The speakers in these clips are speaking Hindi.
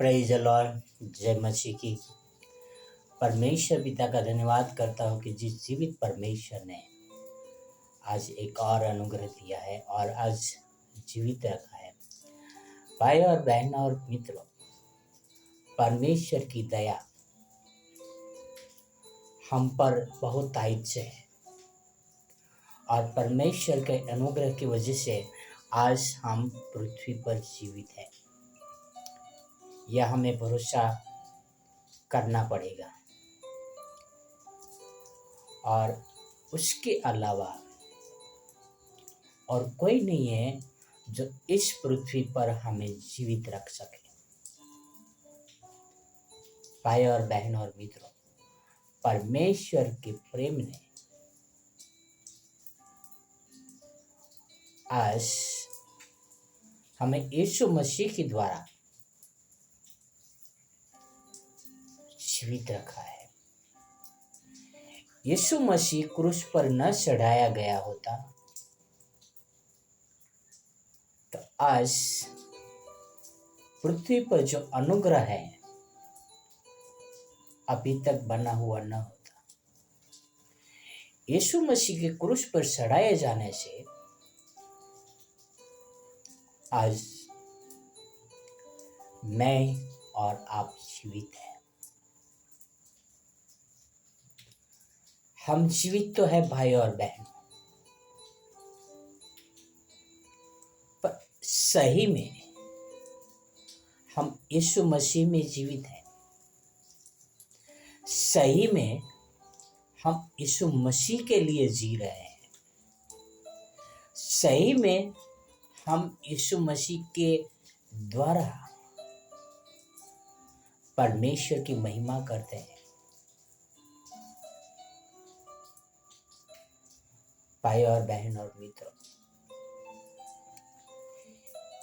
Praise the Lord. जय मसीह की। परमेश्वर पिता का धन्यवाद करता हूँ कि जिस जीवित परमेश्वर ने आज एक और अनुग्रह दिया है और आज जीवित रखा है। भाई और बहन और मित्रों, परमेश्वर की दया हम पर बहुत तायद से है और परमेश्वर के अनुग्रह की वजह से आज हम पृथ्वी पर जीवित हैं। यह हमें भरोसा करना पड़ेगा और उसके अलावा और कोई नहीं है जो इस पृथ्वी पर हमें जीवित रख सके। भाई और बहन और मित्रों, परमेश्वर के प्रेम ने आज हमें यीशु मसीह के द्वारा जीवित रखा है। यीशु मसीह क्रूस पर न चढ़ाया गया होता तो आज पृथ्वी पर जो अनुग्रह है अभी तक बना हुआ न होता। यीशु मसीह के क्रूस पर चढ़ाए जाने से आज मैं और आप जीवित हैं। हम जीवित तो है भाई और बहन, पर सही में हम यीशु मसीह में जीवित हैं। सही में हम यीशु मसीह के लिए जी रहे हैं। सही में हम यीशु मसीह के द्वारा परमेश्वर की महिमा करते हैं। भाई और बहन और मित्रों,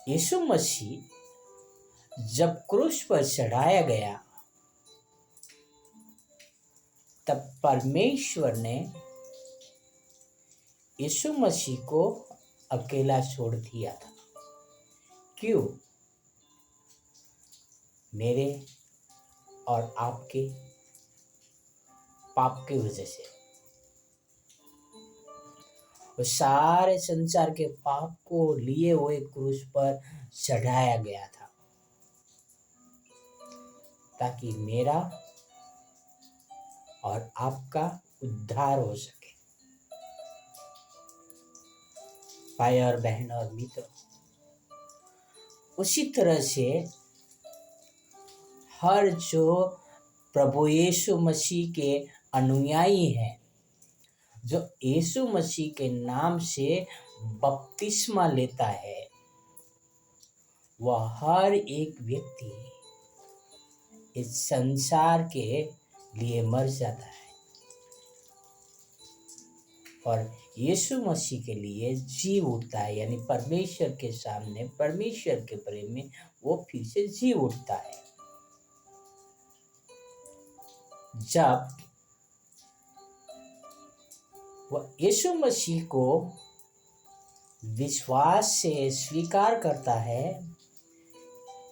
यीशु मसीह जब क्रूस पर चढ़ाया गया तब परमेश्वर ने यीशु मसीह को अकेला छोड़ दिया था। क्यों? मेरे और आपके पाप की वजह से। वो सारे संसार के पाप को लिए हुए क्रूस पर चढ़ाया गया था ताकि मेरा और आपका उद्धार हो सके। भाई और बहन और मित्रों, उसी तरह से हर जो प्रभु यीशु मसीह के अनुयायी हैं, जो यीशु मसीह के नाम से बपतिस्मा लेता है, वह हर एक व्यक्ति इस संसार के लिए मर जाता है और यीशु मसीह के लिए जी उठता है। यानी परमेश्वर के सामने, परमेश्वर के प्रेम में वो फिर से जी उठता है। जब वह यीशु मसीह को विश्वास से स्वीकार करता है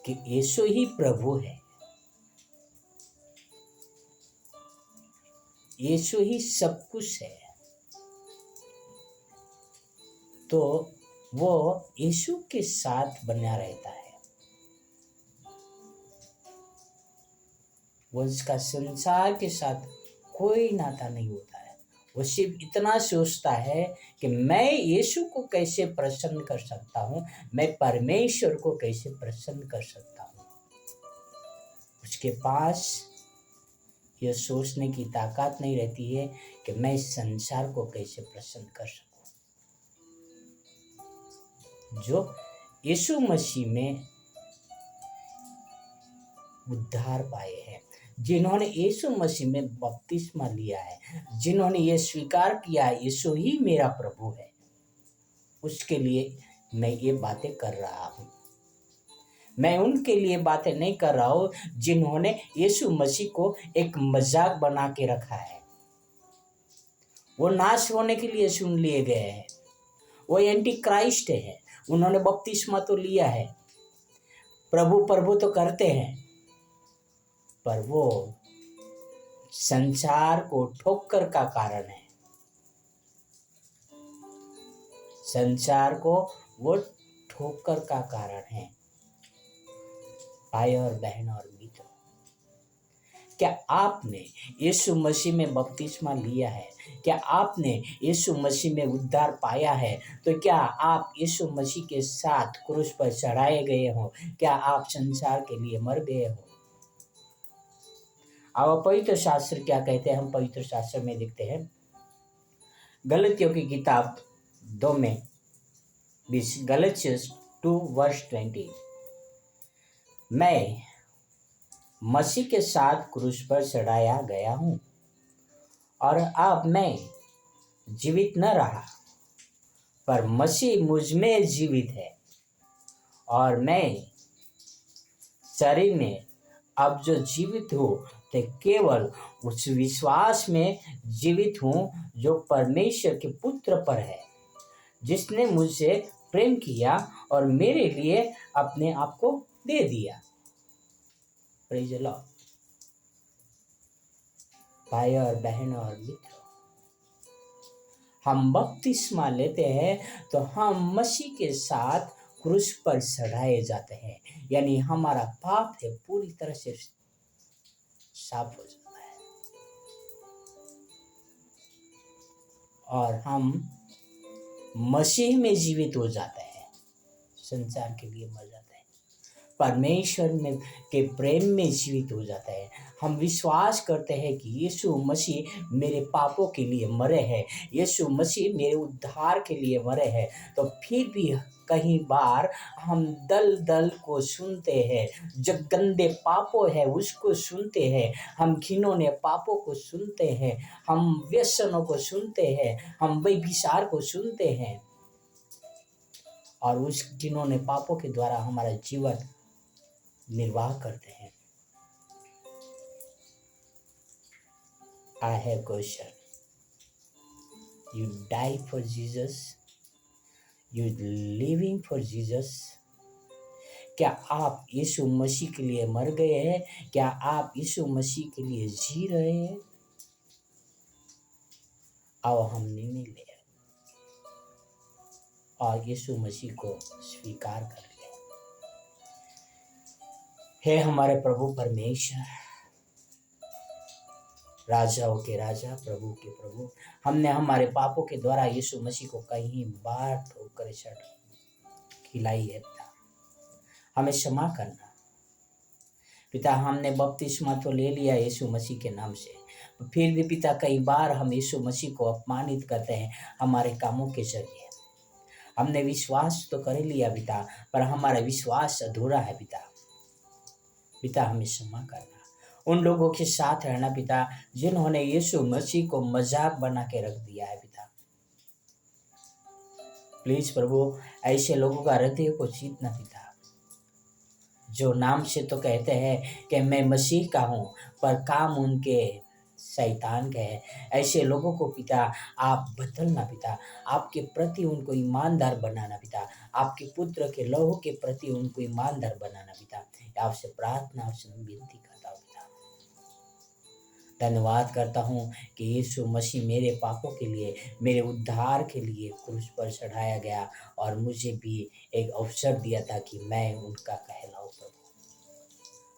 कि यीशु ही प्रभु है, यीशु ही सब कुछ है, तो वो यीशु के साथ बना रहता है। वो उसका संसार के साथ कोई नाता नहीं होता है। वो सिर्फ इतना सोचता है कि मैं यीशु को कैसे प्रसन्न कर सकता हूँ, मैं परमेश्वर को कैसे प्रसन्न कर सकता हूँ। उसके पास यह सोचने की ताकत नहीं रहती है कि मैं इस संसार को कैसे प्रसन्न कर सकूँ। जो यीशु मसीह में उद्धार पाए हैं, जिन्होंने यीशु मसीह में बपतिस्मा लिया है, जिन्होंने ये स्वीकार किया यीशु ही मेरा प्रभु है, उसके लिए मैं ये बातें कर रहा हूँ। मैं उनके लिए बातें नहीं कर रहा हूँ जिन्होंने यीशु मसीह को एक मजाक बना के रखा है। वो नाश होने के लिए चुन लिए गए हैं। वो एंटी क्राइस्ट है। उन्होंने बपतिस्मा तो लिया है, प्रभु प्रभु तो करते हैं, पर वो संसार को ठोकर का कारण है। संसार को वो ठोकर का कारण है। भाई और बहन और मित्र, क्या आपने यीशु मसीह में बपतिस्मा लिया है? क्या आपने यीशु मसीह में उद्धार पाया है? तो क्या आप यीशु मसीह के साथ क्रूस पर चढ़ाए गए हो? क्या आप संसार के लिए मर गए हो? अब पवित्र शास्त्र क्या कहते हैं? हम पवित्र शास्त्र में देखते हैं, गलतियों की किताब 2 में गलतियों 2:20, मैं मसीह के साथ क्रूस पर चढ़ाया गया हूँ और अब मैं जीवित न रहा, पर मसीह मुझ में जीवित है और मैं शरीर में अब जो जीवित हूँ तो केवल उस विश्वास में जीवित हूँ जो परमेश्वर के पुत्र पर है, जिसने मुझसे प्रेम किया और मेरे लिए अपने आप को दे दिया। Praise the Lord. भाई और बहन और मित्र, हम बपतिस्मा लेते हैं तो हम मसीह के साथ क्रूस पर चढ़ाए जाते हैं, यानी हमारा पाप है पूरी तरह से साफ हो जाता है और हम मसीह में जीवित हो जाते हैं, संसार के लिए मर जाते हैं, परमेश्वर में के प्रेम में जीवित हो जाता है। हम विश्वास करते हैं कि यीशु मसीह मेरे पापों के लिए मरे हैं, यीशु मसीह मेरे उद्धार के लिए मरे हैं। तो फिर भी कई बार हम दल को सुनते हैं, जो गंदे पापों है उसको सुनते हैं, हम घिनौने पापों को सुनते हैं, हम व्यसनों को सुनते हैं, हम व्यभिचार को सुनते हैं और उस घिनौने पापों के द्वारा हमारा जीवन निर्वाह करते हैं। I have question. You die for Jesus? You living for Jesus? क्या आप यीशु मसीह के लिए मर गए हैं? क्या आप यीशु मसीह के लिए जी रहे हैं? आओ हम निर्णय लें और यीशु मसीह को स्वीकार कर लें। हे हमारे प्रभु परमेश्वर, राजाओं के राजा, प्रभु के प्रभु, हमने हमारे पापों के द्वारा यीशु मसीह को कई बार ठोकर खिलाई है पिता, हमें क्षमा करना पिता। हमने बपतिस्मा तो ले लिया यीशु मसीह के नाम से, फिर भी पिता कई बार हम यीशु मसीह को अपमानित करते हैं हमारे कामों के जरिए। हमने विश्वास तो कर लिया पिता, पर हमारा विश्वास अधूरा है पिता। पिता हमें क्षमा करना। उन लोगों के साथ रहना पिता जिन्होंने यीशु मसीह को मजाक बना के रख दिया है पिता। प्लीज प्रभु ऐसे लोगों का हृदय को जीतना पिता, जो नाम से तो कहते हैं कि मैं मसीह का हूँ पर काम उनके शैतान के है। ऐसे लोगों को पिता आप बदलना पिता, आपके प्रति उनको ईमानदार बनाना पिता, आपके पुत्र के लहू के प्रति उनको ईमानदार बनाना पिता। आपसे प्रार्थना, आपसे विनती करता हूँ पिता। धन्यवाद करता हूँ कि यीशु मसीह मेरे पापों के लिए, मेरे उद्धार के लिए क्रूस पर चढ़ाया गया और मुझे भी एक अवसर दिया था कि मैं उनका कहलाऊँ।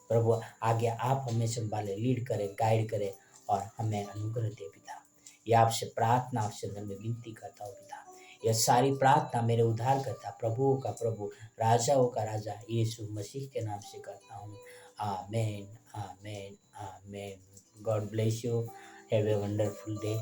प्रभु आगे आप हमें संभाले, लीड करें, गाइड करें और हमें अनुग्रह दे पिता। यह आपसे प्रार्थना, आपसे मैं विनती करता हूँ पिता। यह सारी प्रार्थना मेरे उद्धार करता, प्रभुओं का प्रभु, राजाओं का राजा यीशु मसीह के नाम से करता हूँ। Amen, amen, amen. God bless you. Have a wonderful day.